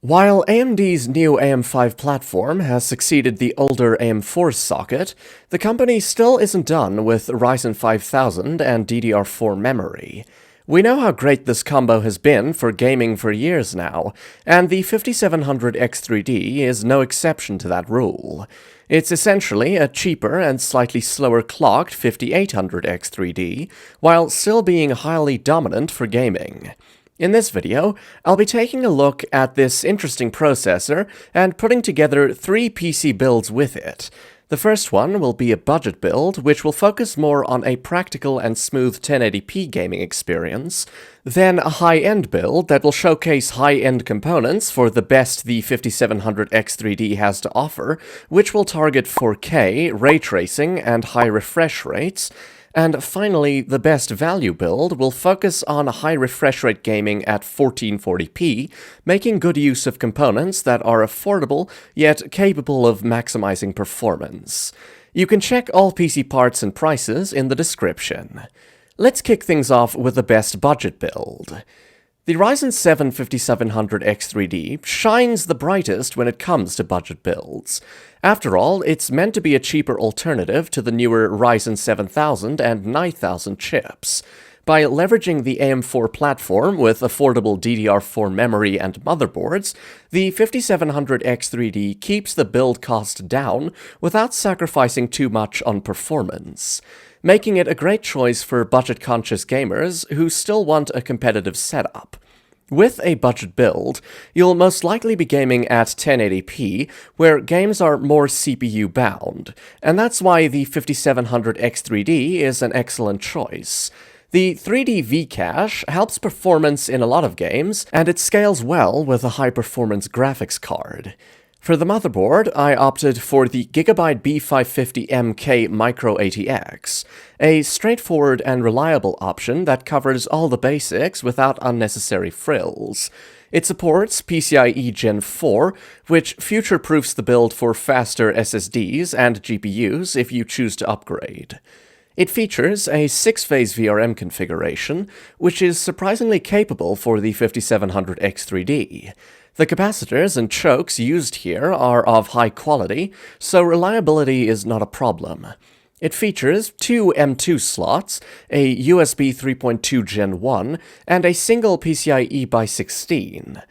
While AMD's new AM5 platform has succeeded the older AM4 socket, the company still isn't done with Ryzen 5000 and DDR4 memory. We know how great this combo has been for gaming for years now, and the 5700X3D is no exception to that rule. It's essentially a cheaper and slightly slower clocked 5800X3D, while still being highly dominant for gaming. In this video, I'll be taking a look at this interesting processor and putting together 3 PC builds with it. The first one will be a budget build, which will focus more on a practical and smooth 1080p gaming experience, then a high-end build that will showcase high-end components for the best the 5700X3D has to offer, which will target 4K, ray tracing, and high refresh rates. And finally, the best value build will focus on high refresh rate gaming at 1440p, making good use of components that are affordable yet capable of maximizing performance. You can check all PC parts and prices in the description. Let's kick things off with the best budget build. The Ryzen 7 5700X3D shines the brightest when it comes to budget builds. After all, it's meant to be a cheaper alternative to the newer Ryzen 7000 and 9000 chips. By leveraging the AM4 platform with affordable DDR4 memory and motherboards, the 5700X3D keeps the build cost down without sacrificing too much on performance, making it a great choice for budget-conscious gamers who still want a competitive setup. With a budget build, you'll most likely be gaming at 1080p, where games are more CPU-bound, and that's why the 5700X3D is an excellent choice. The 3D V-Cache helps performance in a lot of games, and it scales well with a high-performance graphics card. For the motherboard, I opted for the Gigabyte B550MK MicroATX, a straightforward and reliable option that covers all the basics without unnecessary frills. It supports PCIe Gen 4, which future-proofs the build for faster SSDs and GPUs if you choose to upgrade. It features a 6-phase VRM configuration, which is surprisingly capable for the 5700X3D. The capacitors and chokes used here are of high quality, so reliability is not a problem. It features 2 M2 slots, a USB 3.2 Gen 1, and a single PCIe by 16.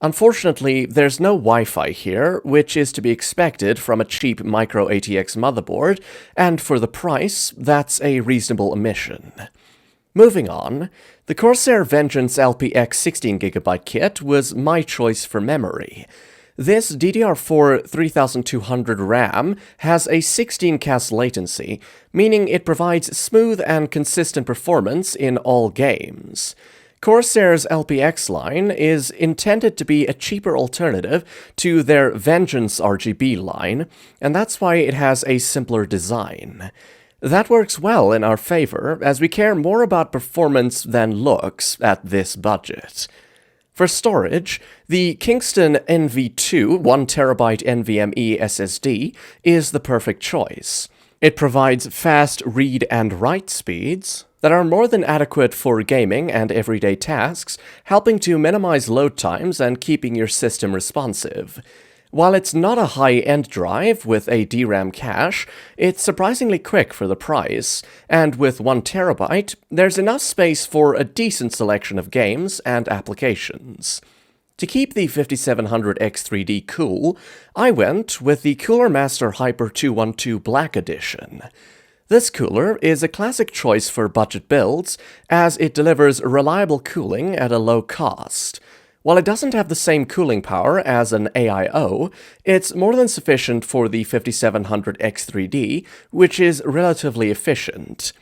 Unfortunately, there's no Wi-Fi here, which is to be expected from a cheap MicroATX motherboard, and for the price, that's a reasonable omission. Moving on, the Corsair VENTUS LPX 16GB kit was my choice for memory. This DDR4 3200 RAM has a 16 CAS latency, meaning it provides smooth and consistent performance in all games. Corsair's LPX line is intended to be a cheaper alternative to their VENTUS ARGB line, and that's why it has a simpler design. That works well in our favor, as we care more about performance than looks at this budget. For storage, the Kingston NV2 1TB NVMe SSD is the perfect choice. It provides fast read and write speeds that are more than adequate for gaming and everyday tasks, helping to minimize load times and keeping your system responsive. While it's not a high-end drive with a DRAM cache, it's surprisingly quick for the price, and with 1 TB, there's enough space for a decent selection of games and applications. To keep the 5700X3D cool, I went with the Cooler Master Hyper 212 Black Edition. This cooler is a classic choice for budget builds, as it delivers reliable cooling at a low cost. While it doesn't have the same cooling power as an AIO, it's more than sufficient for the 5700X3D, which is relatively efficient.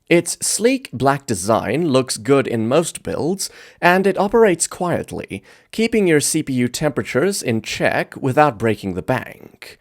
Its sleek black design looks good in most builds, and it operates quietly, keeping your CPU temperatures in check without breaking the bank.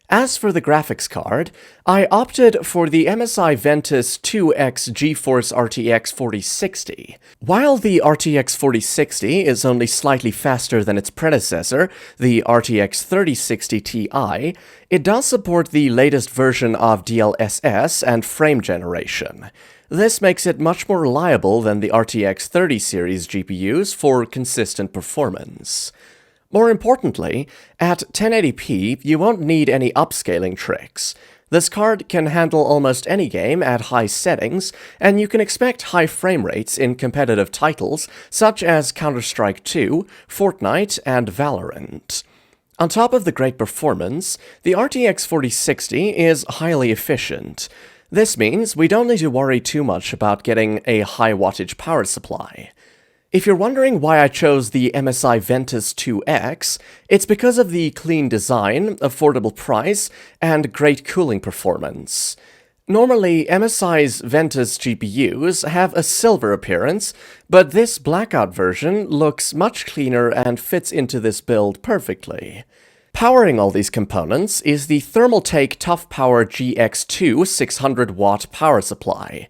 As for the graphics card, I opted for the MSI Ventus 2X GeForce RTX 4060. While the RTX 4060 is only slightly faster than its predecessor, the RTX 3060 Ti, it does support the latest version of DLSS and frame generation. This makes it much more reliable than the RTX 30 series GPUs for consistent performance. More importantly, at 1080p, you won't need any upscaling tricks. This card can handle almost any game at high settings, and you can expect high frame rates in competitive titles such as Counter-Strike 2, Fortnite, and Valorant. On top of the great performance, the RTX 4060 is highly efficient. This means we don't need to worry too much about getting a high wattage power supply. If you're wondering why I chose the MSI VENTUS 2X, it's because of the clean design, affordable price, and great cooling performance. Normally, MSI's VENTUS GPUs have a silver appearance, but this blackout version looks much cleaner and fits into this build perfectly. Powering all these components is the Thermaltake Toughpower GX2 600-watt power supply.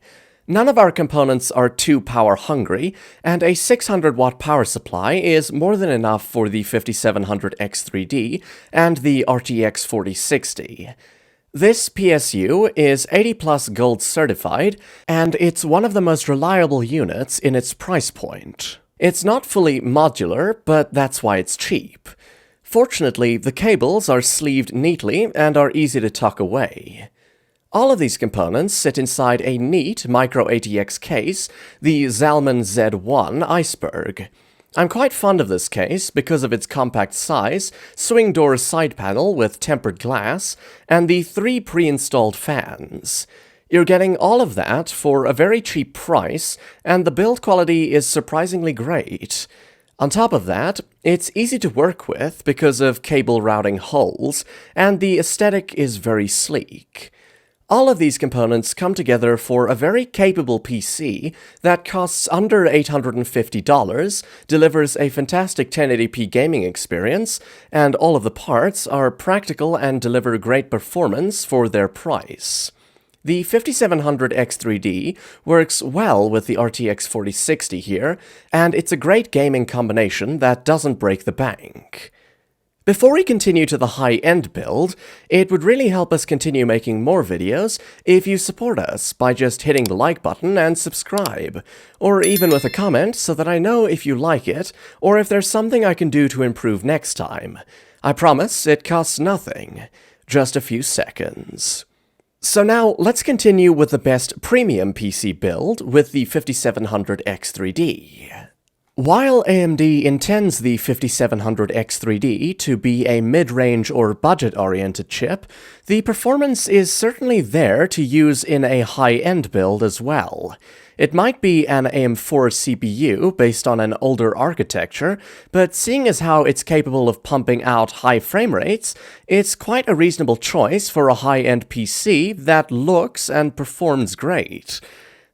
None of our components are too power hungry, and a 600-watt power supply is more than enough for the 5700X3D and the RTX 4060. This PSU is 80+ Gold certified, and it's one of the most reliable units in its price point. It's not fully modular, but that's why it's cheap. Fortunately, the cables are sleeved neatly and are easy to tuck away. All of these components sit inside a neat MicroATX case, the Zalman Z1 Iceberg. I'm quite fond of this case because of its compact size, swing door side panel with tempered glass, and the 3 pre-installed fans. You're getting all of that for a very cheap price, and the build quality is surprisingly great. On top of that, it's easy to work with because of cable routing holes, and the aesthetic is very sleek. All of these components come together for a very capable PC that costs under $850, delivers a fantastic 1080p gaming experience, and all of the parts are practical and deliver great performance for their price. The 5700X3D works well with the RTX 4060 here, and it's a great gaming combination that doesn't break the bank. Before we continue to the high-end build, it would really help us continue making more videos if you support us by just hitting the like button and subscribe, or even with a comment so that I know if you like it, or if there's something I can do to improve next time. I promise it costs nothing, just a few seconds. So now, let's continue with the best premium PC build with the 5700X3D. While AMD intends the 5700X3D to be a mid-range or budget-oriented chip, the performance is certainly there to use in a high-end build as well. It might be an AM4 CPU based on an older architecture, but seeing as how it's capable of pumping out high frame rates, it's quite a reasonable choice for a high-end PC that looks and performs great.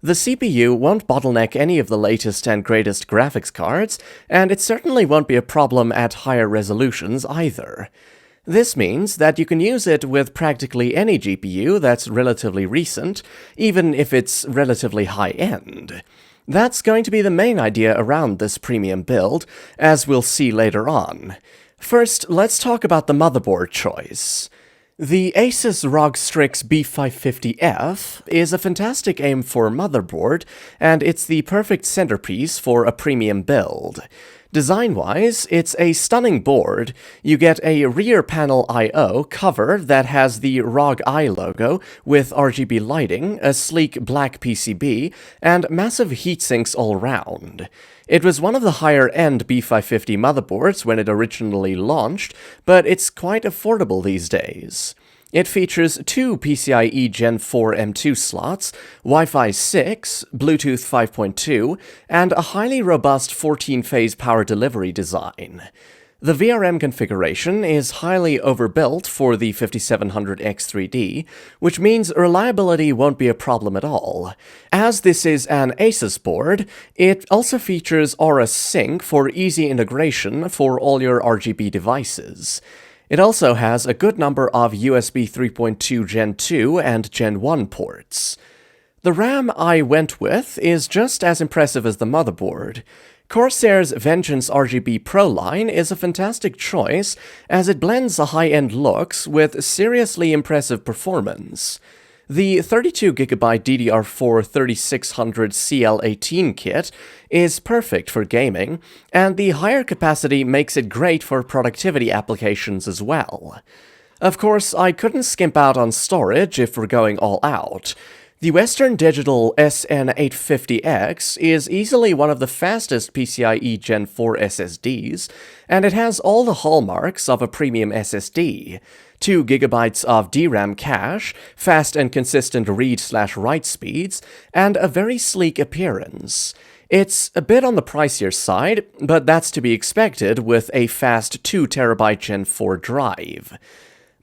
The CPU won't bottleneck any of the latest and greatest graphics cards, and it certainly won't be a problem at higher resolutions either. This means that you can use it with practically any GPU that's relatively recent, even if it's relatively high-end. That's going to be the main idea around this premium build, as we'll see later on. First, let's talk about the motherboard choice. The Asus ROG STRIX B550F is a fantastic AM4 motherboard, and it's the perfect centerpiece for a premium build. Design-wise, it's a stunning board. You get a rear panel I/O cover that has the ROG I logo with RGB lighting, a sleek black PCB, and massive heatsinks all round. It was one of the higher-end B550 motherboards when it originally launched, but it's quite affordable these days. It features 2 PCIe Gen 4 M2 slots, Wi-Fi 6, Bluetooth 5.2, and a highly robust 14-phase power delivery design. The VRM configuration is highly overbuilt for the 5700X3D, which means reliability won't be a problem at all. As this is an Asus board, it also features Aura Sync for easy integration for all your RGB devices. It also has a good number of USB 3.2 Gen 2 and Gen 1 ports. The RAM I went with is just as impressive as the motherboard. Corsair's Vengeance RGB Pro line is a fantastic choice as it blends the high-end looks with seriously impressive performance. The 32GB DDR4 3600 CL18 kit is perfect for gaming, and the higher capacity makes it great for productivity applications as well. Of course, I couldn't skimp out on storage if we're going all out. The Western Digital SN850X is easily one of the fastest PCIe Gen 4 SSDs, and it has all the hallmarks of a premium SSD. 2 GB of DRAM cache, fast and consistent read/write speeds, and a very sleek appearance. It's a bit on the pricier side, but that's to be expected with a fast 2TB Gen 4 drive.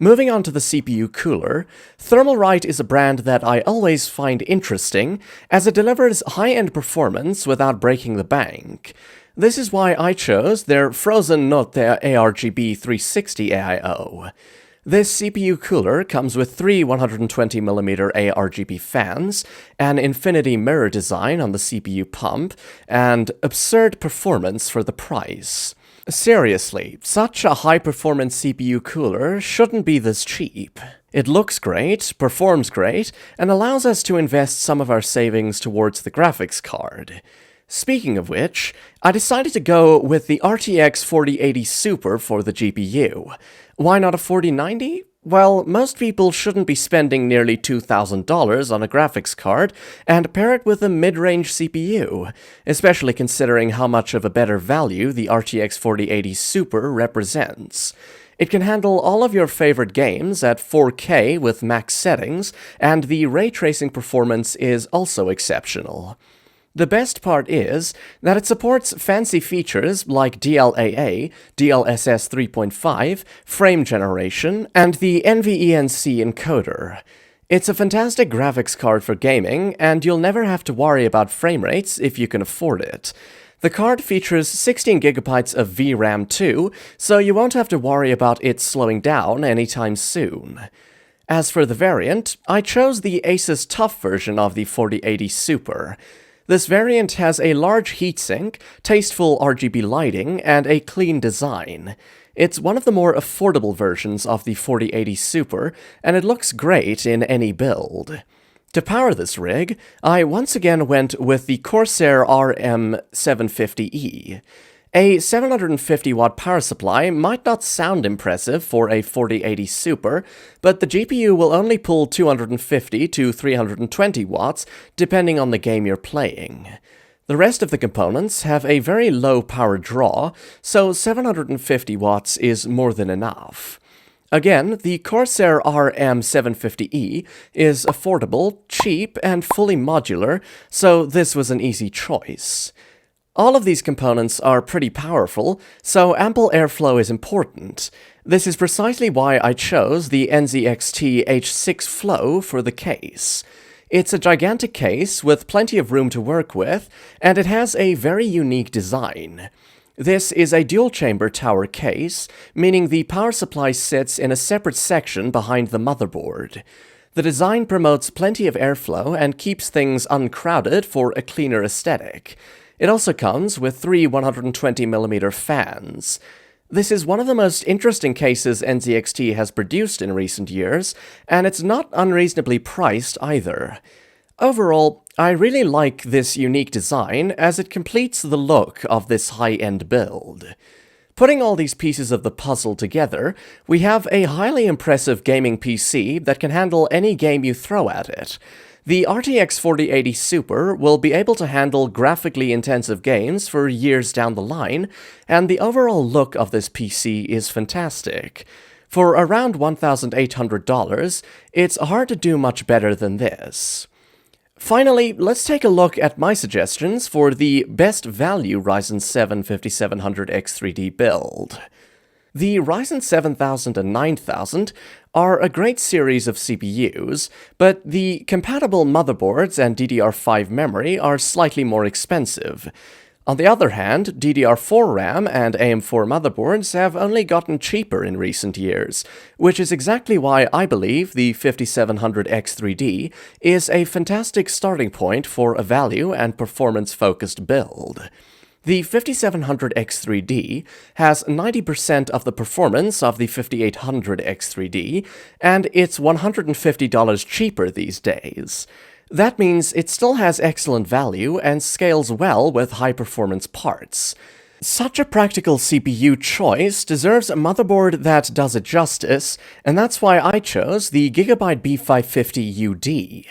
Moving on to the CPU cooler, Thermalright is a brand that I always find interesting, as it delivers high-end performance without breaking the bank. This is why I chose their frozen Notte ARGB 360 AIO. This CPU cooler comes with three 120mm ARGB fans, an infinity mirror design on the CPU pump, and absurd performance for the price. Seriously, such a high-performance CPU cooler shouldn't be this cheap. It looks great, performs great, and allows us to invest some of our savings towards the graphics card. Speaking of which, I decided to go with the RTX 4080 Super for the GPU. Why not a 4090? Well, most people shouldn't be spending nearly $2,000 on a graphics card and pair it with a mid-range CPU, especially considering how much of a better value the RTX 4080 Super represents. It can handle all of your favorite games at 4K with max settings, and the ray tracing performance is also exceptional. The best part is that it supports fancy features like DLAA, DLSS 3.5, frame generation, and the NVENC encoder. It's a fantastic graphics card for gaming, and you'll never have to worry about frame rates if you can afford it. The card features 16GB of VRAM too, so you won't have to worry about it slowing down anytime soon. As for the variant, I chose the Asus TUF version of the 4080 Super. This variant has a large heatsink, tasteful RGB lighting, and a clean design. It's one of the more affordable versions of the 4080 Super, and it looks great in any build. To power this rig, I once again went with the Corsair RM750E. A 750-watt power supply might not sound impressive for a 4080 Super, but the GPU will only pull 250 to 320 watts, depending on the game you're playing. The rest of the components have a very low power draw, so 750 watts is more than enough. Again, the Corsair RM750E is affordable, cheap, and fully modular, so this was an easy choice. All of these components are pretty powerful, so ample airflow is important. This is precisely why I chose the NZXT H6 Flow for the case. It's a gigantic case with plenty of room to work with, and it has a very unique design. This is a dual-chamber tower case, meaning the power supply sits in a separate section behind the motherboard. The design promotes plenty of airflow and keeps things uncrowded for a cleaner aesthetic. It also comes with three 120mm fans. This is one of the most interesting cases NZXT has produced in recent years, and it's not unreasonably priced either. Overall, I really like this unique design as it completes the look of this high-end build. Putting all these pieces of the puzzle together, we have a highly impressive gaming PC that can handle any game you throw at it. The RTX 4080 Super will be able to handle graphically intensive games for years down the line, and the overall look of this PC is fantastic. For around $1,800, it's hard to do much better than this. Finally, let's take a look at my suggestions for the best value Ryzen 7 5700X3D build. The Ryzen 7000 and 9000 are a great series of CPUs, but the compatible motherboards and DDR5 memory are slightly more expensive. On the other hand, DDR4 RAM and AM4 motherboards have only gotten cheaper in recent years, which is exactly why I believe the 5700X3D is a fantastic starting point for a value and performance-focused build. The 5700X3D has 90% of the performance of the 5800X3D, and it's $150 cheaper these days. That means it still has excellent value and scales well with high-performance parts. Such a practical CPU choice deserves a motherboard that does it justice, and that's why I chose the Gigabyte B550UD.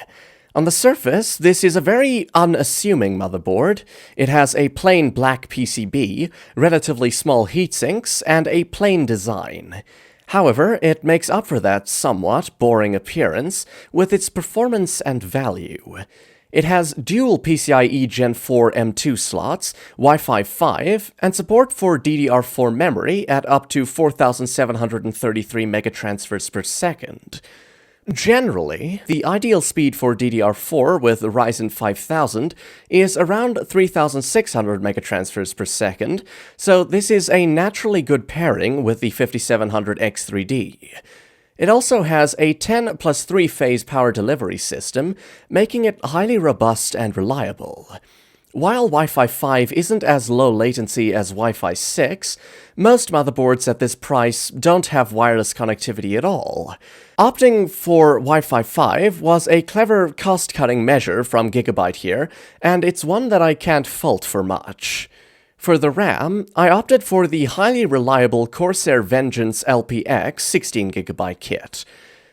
On the surface, this is a very unassuming motherboard. It has a plain black PCB, relatively small heatsinks, and a plain design. However, it makes up for that somewhat boring appearance with its performance and value. It has dual PCIe Gen 4 M2 slots, Wi-Fi 5, and support for DDR4 memory at up to 4,733 megatransfers per second. Generally, the ideal speed for DDR4 with Ryzen 5000 is around 3,600 megatransfers per second, so this is a naturally good pairing with the 5700X3D. It also has a 10 plus 3 phase power delivery system, making it highly robust and reliable. While Wi-Fi 5 isn't as low latency as Wi-Fi 6, most motherboards at this price don't have wireless connectivity at all. Opting for Wi-Fi 5 was a clever cost-cutting measure from Gigabyte here, and it's one that I can't fault for much. For the RAM, I opted for the highly reliable Corsair Vengeance LPX 16GB kit.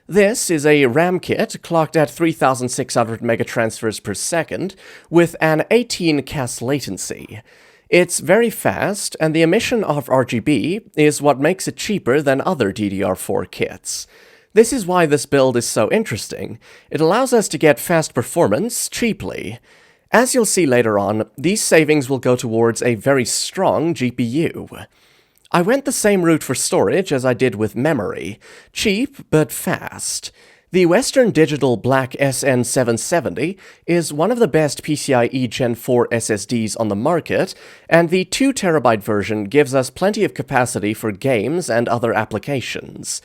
This is a RAM kit clocked at 3,600 megatransfers per second with an 18 CAS latency. It's very fast, and the emission of RGB is what makes it cheaper than other DDR4 kits. This is why this build is so interesting. It allows us to get fast performance cheaply. As you'll see later on, these savings will go towards a very strong GPU. I went the same route for storage as I did with memory, cheap but fast. The Western Digital Black SN770 is one of the best PCIe Gen 4 SSDs on the market, and the 2TB version gives us plenty of capacity for games and other applications.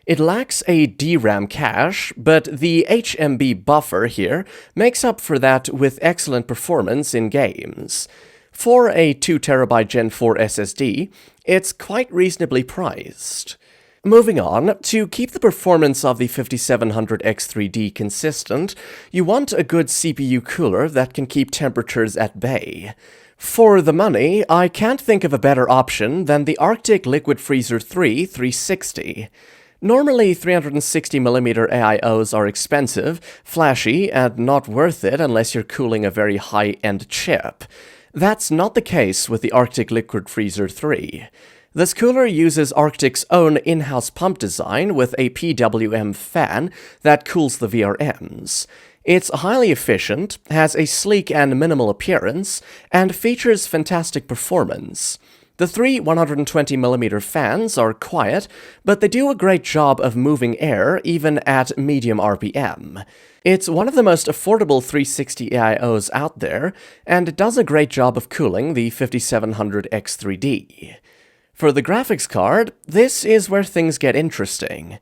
It lacks a DRAM cache, but the HMB buffer here makes up for that with excellent performance in games. For a 2TB Gen 4 SSD, it's quite reasonably priced. Moving on, to keep the performance of the 5700X3D consistent, you want a good CPU cooler that can keep temperatures at bay. For the money, I can't think of a better option than the Arctic Liquid Freezer 3 360. Normally, 360mm AIOs are expensive, flashy, and not worth it unless you're cooling a very high-end chip. That's not the case with the Arctic Liquid Freezer 3. This cooler uses Arctic's own in-house pump design with a PWM fan that cools the VRMs. It's highly efficient, has a sleek and minimal appearance, and features fantastic performance. The three 120mm fans are quiet, but they do a great job of moving air even at medium RPM. It's one of the most affordable 360 AIOs out there, and it does a great job of cooling the 5700X3D. For the graphics card, this is where things get interesting.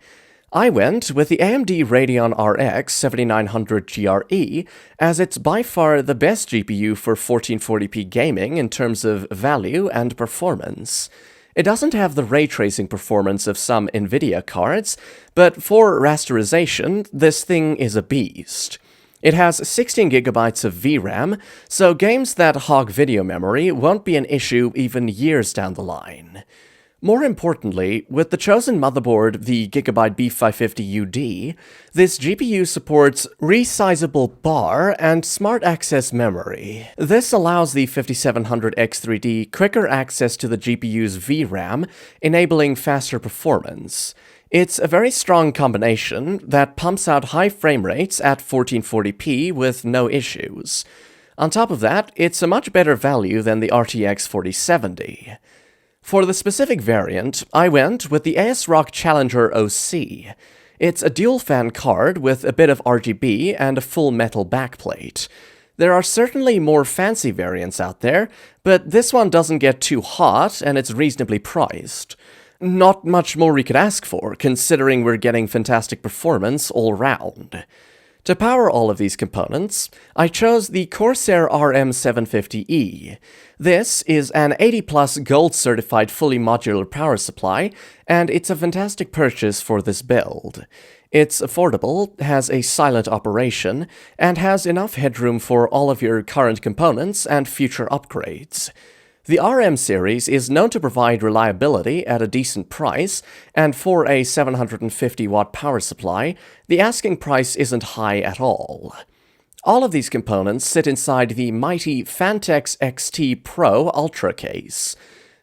I went with the AMD Radeon RX 7900 GRE, as it's by far the best GPU for 1440p gaming in terms of value and performance. It doesn't have the ray tracing performance of some NVIDIA cards, but for rasterization, this thing is a beast. It has 16GB of VRAM, so games that hog video memory won't be an issue even years down the line. More importantly, with the chosen motherboard, the Gigabyte B550UD, this GPU supports resizable bar and smart access memory. This allows the 5700X3D quicker access to the GPU's VRAM, enabling faster performance. It's a very strong combination that pumps out high frame rates at 1440p with no issues. On top of that, it's a much better value than the RTX 4070. For the specific variant, I went with the ASRock Challenger OC. It's a dual-fan card with a bit of RGB and a full metal backplate. There are certainly more fancy variants out there, but this one doesn't get too hot and it's reasonably priced. Not much more we could ask for, considering we're getting fantastic performance all round. To power all of these components, I chose the Corsair RM750E. This is an 80+ gold certified fully modular power supply, and it's a fantastic purchase for this build. It's affordable, has a silent operation, and has enough headroom for all of your current components and future upgrades. The RM series is known to provide reliability at a decent price, and for a 750-watt power supply, the asking price isn't high at all. All of these components sit inside the mighty Phanteks XT Pro Ultra case.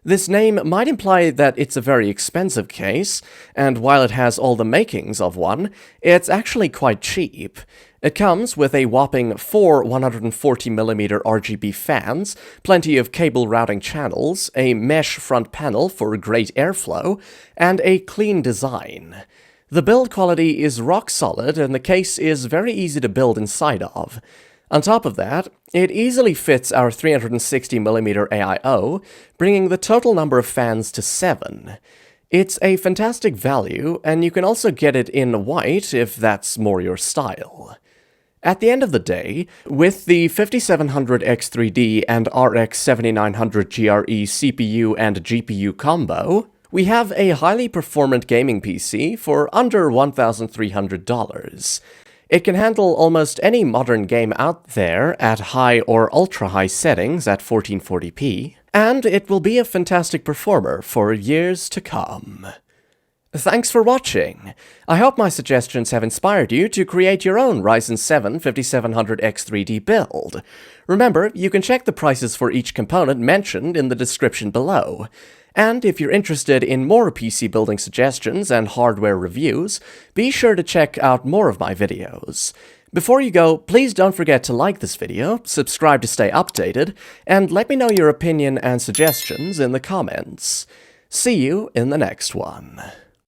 This name might imply that it's a very expensive case, and while it has all the makings of one, it's actually quite cheap. It comes with a whopping 4 140mm RGB fans, plenty of cable routing channels, a mesh front panel for great airflow, and a clean design. The build quality is rock solid, and the case is very easy to build inside of. On top of that, it easily fits our 360mm AIO, bringing the total number of fans to 7. It's a fantastic value, and you can also get it in white if that's more your style. At the end of the day, with the 5700X3D and RX 7900 GRE CPU and GPU combo, we have a highly performant gaming PC for under $1,300. It can handle almost any modern game out there at high or ultra-high settings at 1440p, and it will be a fantastic performer for years to come. Thanks for watching. I hope my suggestions have inspired you to create your own Ryzen 7 5700X3D build. Remember, you can check the prices for each component mentioned in the description below. And if you're interested in more PC building suggestions and hardware reviews, be sure to check out more of my videos. Before you go, please don't forget to like this video, subscribe to stay updated, and let me know your opinion and suggestions in the comments. See you in the next one.